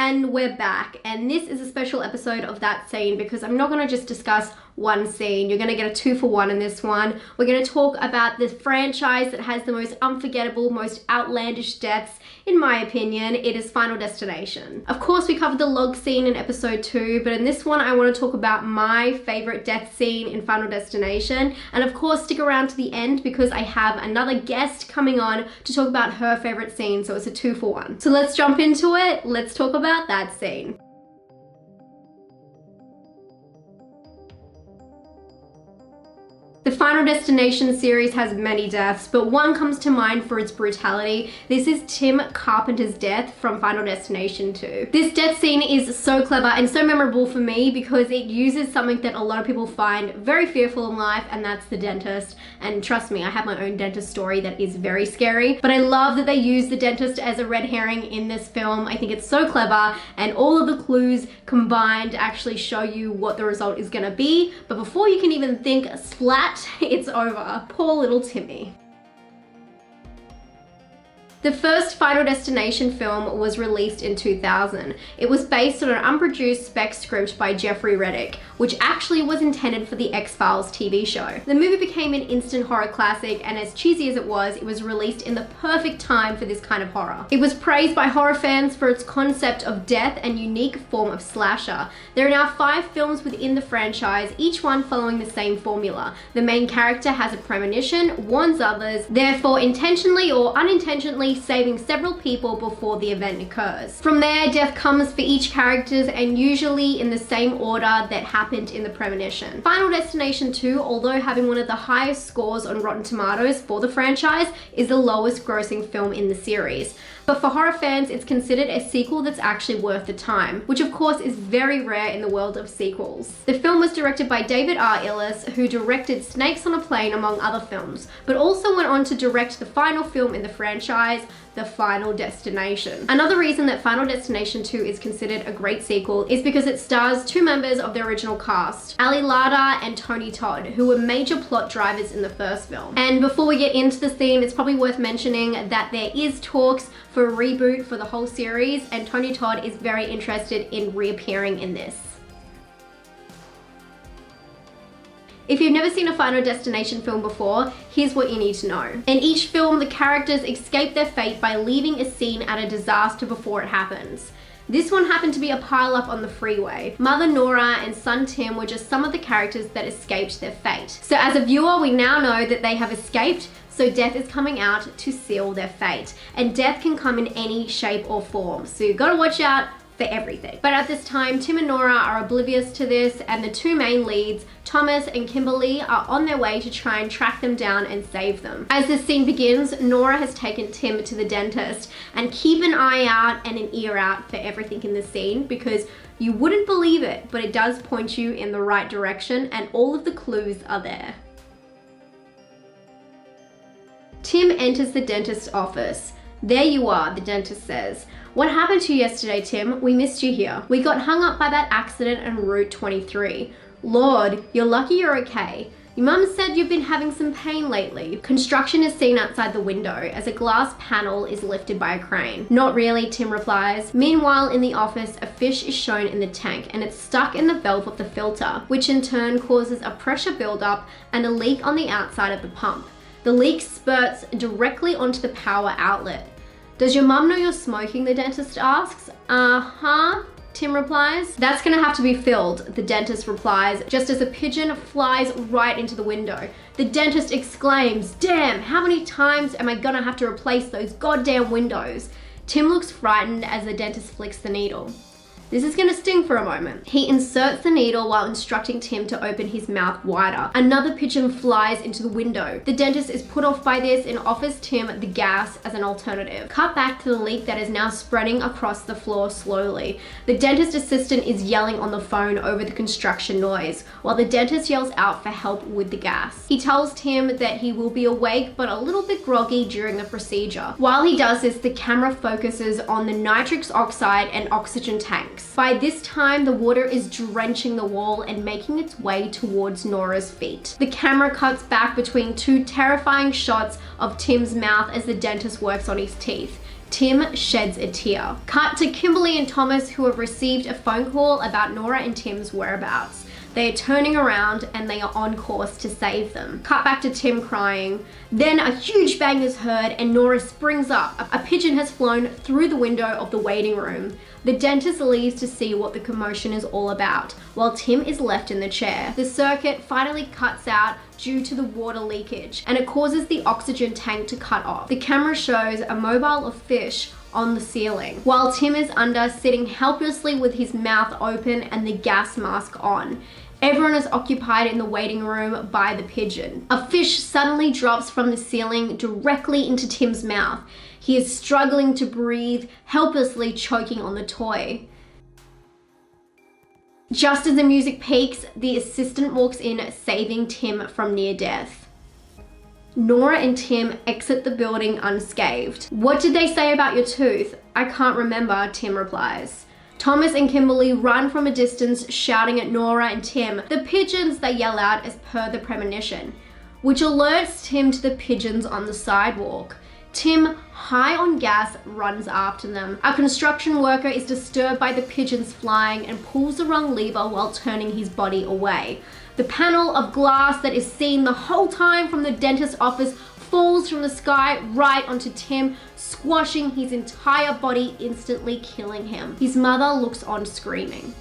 And we're back, and this is a special episode of that scene because I'm not going to just discuss one scene. You're going to get a 2-for-1 in this one. We're going to talk about the franchise that has the most unforgettable, most outlandish deaths. In my opinion, it is Final Destination. Of course, we covered the log scene in episode 2, but in this one, I want to talk about my favorite death scene in Final Destination. And of course, stick around to the end because I have another guest coming on to talk about her favorite scene, so it's a 2-for-1. So let's jump into it. Let's talk about that scene. The Final Destination series has many deaths, but one comes to mind for its brutality. This is Tim Carpenter's death from Final Destination 2. This death scene is so clever and so memorable for me because it uses something that a lot of people find very fearful in life, and that's the dentist. And trust me, I have my own dentist story that is very scary, but I love that they use the dentist as a red herring in this film. I think it's so clever, and all of the clues combined actually show you what the result is gonna be. But before you can even think, splat, it's over. Poor little Timmy. The first Final Destination film was released in 2000. It was based on an unproduced spec script by Jeffrey Reddick, which actually was intended for the X-Files TV show. The movie became an instant horror classic, and as cheesy as it was released in the perfect time for this kind of horror. It was praised by horror fans for its concept of death and unique form of slasher. There are now 5 films within the franchise, each one following the same formula. The main character has a premonition, warns others, therefore intentionally or unintentionally saving several people before the event occurs. From there, death comes for each character, and usually in the same order that happened in the premonition. Final Destination 2, although having one of the highest scores on Rotten Tomatoes for the franchise, is the lowest grossing film in the series. But for horror fans, it's considered a sequel that's actually worth the time, which of course is very rare in the world of sequels. The film was directed by David R. Ellis, who directed Snakes on a Plane among other films, but also went on to direct the final film in the franchise, The Final Destination. Another reason that Final Destination 2 is considered a great sequel is because it stars 2 members of the original cast, Ali Larter and Tony Todd, who were major plot drivers in the first film. And before we get into the scene, it's probably worth mentioning that there is talks for a reboot for the whole series, and Tony Todd is very interested in reappearing in this. If you've never seen a Final Destination film before, here's what you need to know. In each film, the characters escape their fate by leaving a scene at a disaster before it happens. This one happened to be a pile-up on the freeway. Mother Nora and son Tim were just some of the characters that escaped their fate. So as a viewer, we now know that they have escaped, so death is coming out to seal their fate. And death can come in any shape or form, so you've got to watch out for everything. But at this time, Tim and Nora are oblivious to this, and the 2 main leads, Thomas and Kimberly, are on their way to try and track them down and save them. As this scene begins, Nora has taken Tim to the dentist, and keep an eye out and an ear out for everything in the scene because you wouldn't believe it, but it does point you in the right direction and all of the clues are there. Tim enters the dentist's office. "There you are," the dentist says. "What happened to you yesterday, Tim? We missed you here. We got hung up by that accident on Route 23. Lord, you're lucky you're okay. Your mum said you've been having some pain lately." Construction is seen outside the window as a glass panel is lifted by a crane. "Not really," Tim replies. Meanwhile, in the office, a fish is shown in the tank and it's stuck in the valve of the filter, which in turn causes a pressure buildup and a leak on the outside of the pump. The leak spurts directly onto the power outlet. "Does your mum know you're smoking?" the dentist asks. "Uh-huh," Tim replies. "That's gonna have to be filled," the dentist replies, just as a pigeon flies right into the window. The dentist exclaims, "Damn, how many times am I gonna have to replace those goddamn windows?" Tim looks frightened as the dentist flicks the needle. This is gonna sting for a moment. He inserts the needle while instructing Tim to open his mouth wider. Another pigeon flies into the window. The dentist is put off by this and offers Tim the gas as an alternative. Cut back to the leak that is now spreading across the floor slowly. The dentist assistant is yelling on the phone over the construction noise, while the dentist yells out for help with the gas. He tells Tim that he will be awake but a little bit groggy during the procedure. While he does this, the camera focuses on the nitrous oxide and oxygen tanks. By this time, the water is drenching the wall and making its way towards Nora's feet. The camera cuts back between 2 terrifying shots of Tim's mouth as the dentist works on his teeth. Tim sheds a tear. Cut to Kimberly and Thomas, who have received a phone call about Nora and Tim's whereabouts. They are turning around and they are on course to save them. Cut back to Tim crying. Then a huge bang is heard and Nora springs up. A pigeon has flown through the window of the waiting room. The dentist leaves to see what the commotion is all about, while Tim is left in the chair. The circuit finally cuts out due to the water leakage, and it causes the oxygen tank to cut off. The camera shows a mobile of fish on the ceiling, while Tim is under, sitting helplessly with his mouth open and the gas mask on. Everyone is occupied in the waiting room by the pigeon. A fish suddenly drops from the ceiling directly into Tim's mouth. He is struggling to breathe, helplessly choking on the toy. Just as the music peaks, the assistant walks in, saving Tim from near death. Nora and Tim exit the building unscathed. "What did they say about your tooth?" "I can't remember," Tim replies. Thomas and Kimberly run from a distance, shouting at Nora and Tim. "The pigeons," they yell out as per the premonition, which alerts Tim to the pigeons on the sidewalk. Tim, high on gas, runs after them. A construction worker is disturbed by the pigeons flying and pulls the wrong lever while turning his body away. The panel of glass that is seen the whole time from the dentist's office falls from the sky right onto Tim, squashing his entire body, instantly killing him. His mother looks on screaming.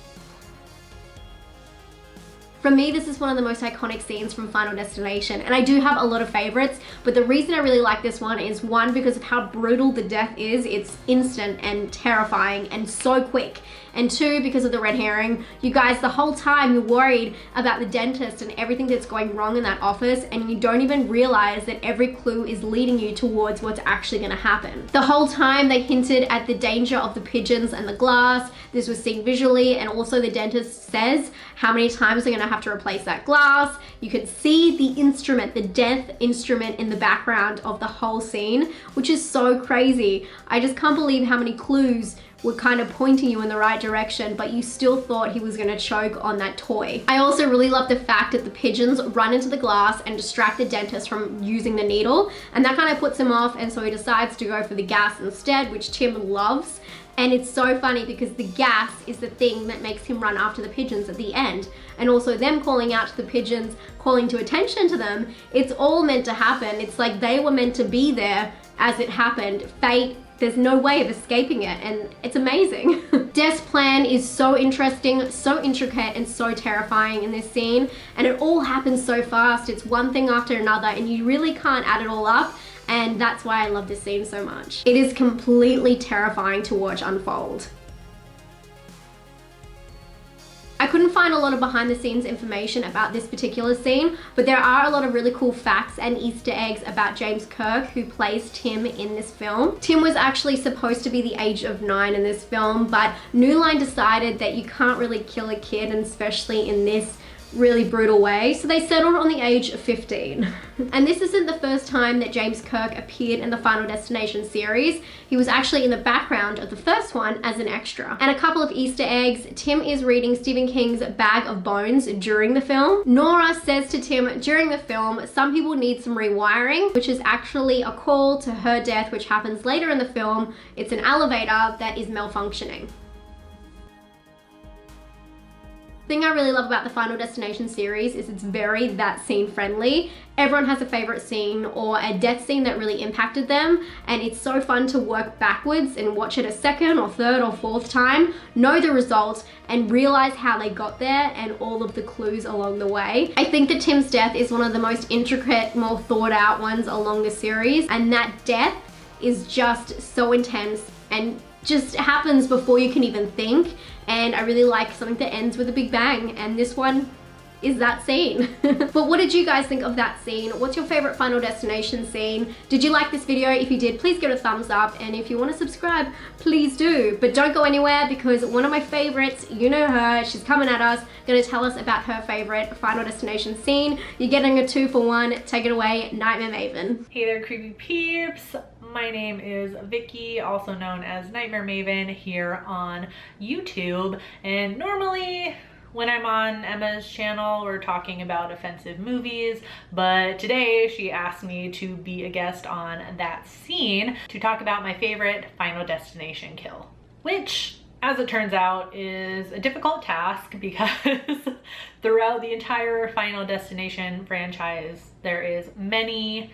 For me, this is one of the most iconic scenes from Final Destination, and I do have a lot of favorites, but the reason I really like this one is, one, because of how brutal the death is. It's instant and terrifying and so quick. And two, because of the red herring. You guys, the whole time you're worried about the dentist and everything that's going wrong in that office, and you don't even realize that every clue is leading you towards what's actually gonna happen. The whole time they hinted at the danger of the pigeons and the glass. This was seen visually, and also the dentist says how many times they're gonna have to replace that glass. You could see the instrument, the death instrument, in the background of the whole scene, which is so crazy. I just can't believe how many clues were kind of pointing you in the right direction, but you still thought he was gonna choke on that toy. I also really love the fact that the pigeons run into the glass and distract the dentist from using the needle, and that kind of puts him off, and so he decides to go for the gas instead, which Tim loves. And it's so funny because the gas is the thing that makes him run after the pigeons at the end. And also them calling out to the pigeons, calling to attention to them, it's all meant to happen. It's like they were meant to be there as it happened. Fate, there's no way of escaping it, and it's amazing. Death's plan is so interesting, so intricate, and so terrifying in this scene, and it all happens so fast. It's one thing after another, and you really can't add it all up, and that's why I love this scene so much. It is completely terrifying to watch unfold. I couldn't find a lot of behind the scenes information about this particular scene, but there are a lot of really cool facts and Easter eggs about James Kirk, who plays Tim in this film. Tim was actually supposed to be the age of 9 in this film, but New Line decided that you can't really kill a kid, and especially in this really brutal way, so they settled on the age of 15. And this isn't the first time that James Kirk appeared in the Final Destination series. He was actually in the background of the first one as an extra. And a couple of Easter eggs: Tim is reading Stephen King's Bag of Bones during the film. Nora says to Tim during the film, "Some people need some rewiring," which is actually a call to her death, which happens later in the film. It's an elevator that is malfunctioning. The thing I really love about the Final Destination series is it's very that scene friendly. Everyone has a favorite scene or a death scene that really impacted them, and it's so fun to work backwards and watch it a second or third or fourth time, know the result, and realize how they got there and all of the clues along the way. I think that Tim's death is one of the most intricate, more thought out ones along the series, and that death is just so intense and just happens before you can even think. And I really like something that ends with a big bang, and this one is that scene. But what did you guys think of that scene? What's your favorite Final Destination scene? Did you like this video? If you did, please give it a thumbs up, and if you want to subscribe, please do. But don't go anywhere, because one of my favorites, you know her, she's coming at us, gonna tell us about her favorite Final Destination scene. You're getting a 2-for-1. Take it away, Nightmare Maven. Hey there, creepy peeps. My name is Vicky, also known as Nightmare Maven, here on YouTube. And normally when I'm on Emma's channel, we're talking about offensive movies, but today she asked me to be a guest on that scene to talk about my favorite Final Destination kill, which, as it turns out, is a difficult task because throughout the entire Final Destination franchise, there is many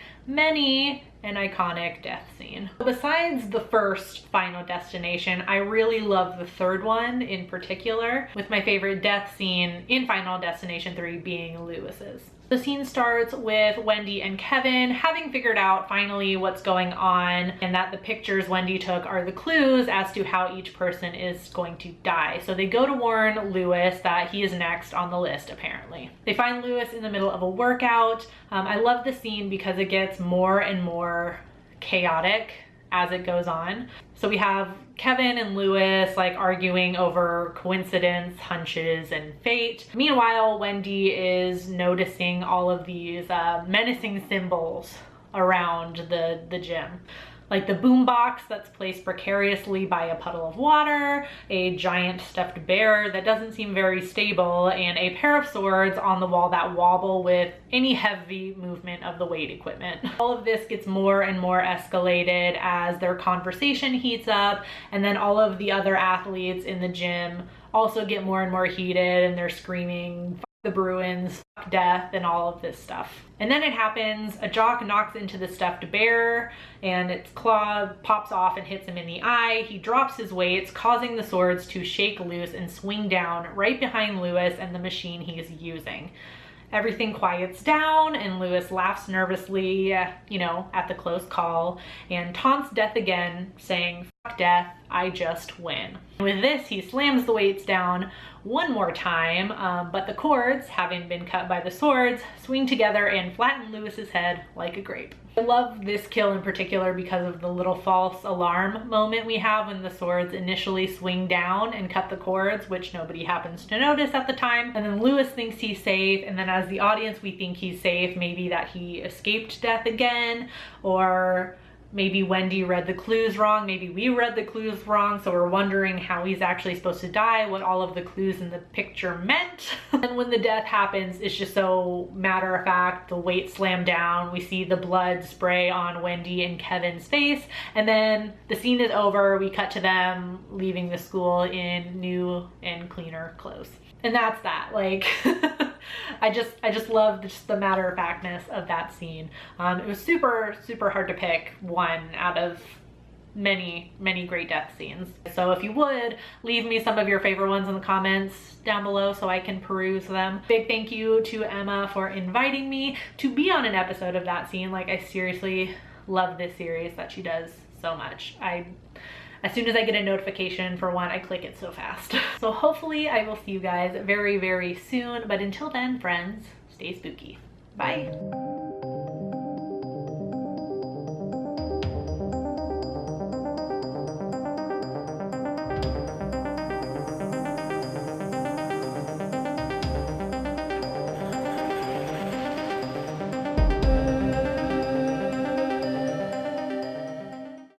an iconic death scene. Besides the first Final Destination, I really love the third one in particular, with my favorite death scene in Final Destination 3 being Lewis's. The scene starts with Wendy and Kevin having figured out finally what's going on, and that the pictures Wendy took are the clues as to how each person is going to die. So they go to warn Lewis that he is next on the list, apparently. They find Lewis in the middle of a workout. I love the scene because it gets more and more chaotic as it goes on. So we have Kevin and Lewis like arguing over coincidence, hunches, and fate. Meanwhile, Wendy is noticing all of these menacing symbols around the gym. Like the boombox that's placed precariously by a puddle of water, a giant stuffed bear that doesn't seem very stable, and a pair of swords on the wall that wobble with any heavy movement of the weight equipment. All of this gets more and more escalated as their conversation heats up, and then all of the other athletes in the gym also get more and more heated, and they're screaming, "Fuck the Bruins, fuck death," and all of this stuff. And then it happens, a jock knocks into the stuffed bear and its claw pops off and hits him in the eye. He drops his weights, causing the swords to shake loose and swing down right behind Lewis and the machine he is using. Everything quiets down and Lewis laughs nervously, you know, at the close call, and taunts death again, saying, "Fuck death, I just win." With this, he slams the weights down one more time, but the cords, having been cut by the swords, swing together and flatten Lewis's head like a grape. I love this kill in particular because of the little false alarm moment we have when the swords initially swing down and cut the cords, which nobody happens to notice at the time. And then Lewis thinks he's safe, and then as the audience we think he's safe, maybe that he escaped death again, or maybe Wendy read the clues wrong, maybe we read the clues wrong, so we're wondering how he's actually supposed to die, what all of the clues in the picture meant. And when the death happens, it's just so matter of fact. The weights slam down, we see the blood spray on Wendy and Kevin's face, and then the scene is over. We cut to them leaving the school in new and cleaner clothes. And that's that. Like, I just love just the matter-of-factness of that scene. It was super hard to pick one out of many great death scenes. So if you would, leave me some of your favorite ones in the comments down below so I can peruse them. Big thank you to Emma for inviting me to be on an episode of that scene. Like, I seriously love this series that she does so much. As soon as I get a notification for one, I click it so fast. So hopefully I will see you guys very soon. But until then, friends, stay spooky. Bye.